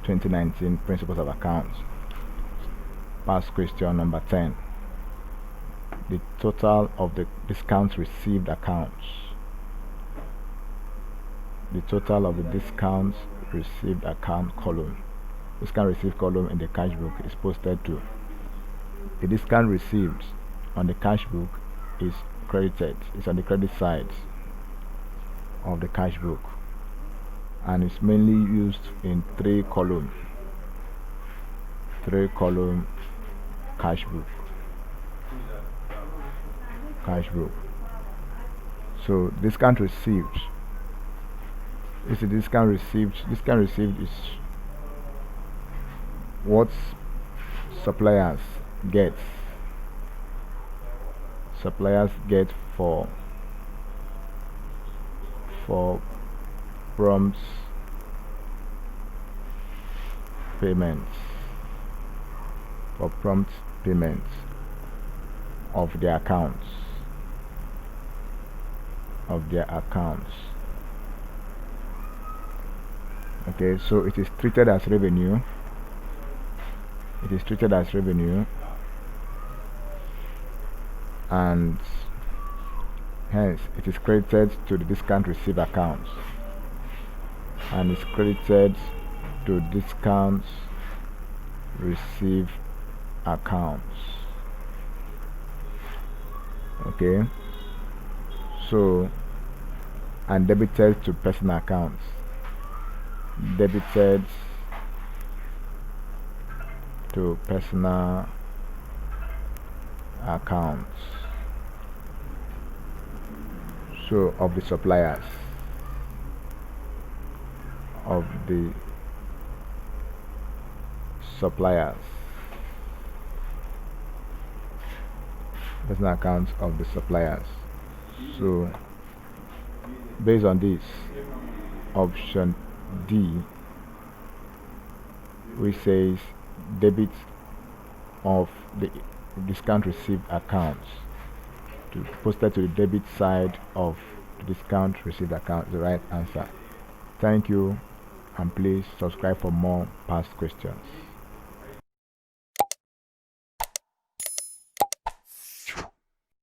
2019 Principles of Accounts. Past question number 10. The total of the discounts received accounts. The total of the discounts received account column. Discount received column in the cash book is posted to. The discount received on the cash book is credited. It's on the credit side of the cash book, and it's mainly used in three column cash book. So discount received is the discount received. Discount received is what suppliers get for prompt payments of their accounts. Okay, so it is treated as revenue. And hence it is credited to the discount received accounts, and is credited to discounts received accounts. Okay, so, and debited to personal accounts. Debited to personal accounts. So of the suppliers, personal accounts of the suppliers. So based on this, option D, which says debit of the discount received accounts to posted to the debit side of the discount received account, is the right answer. Thank you, and please subscribe for more past questions.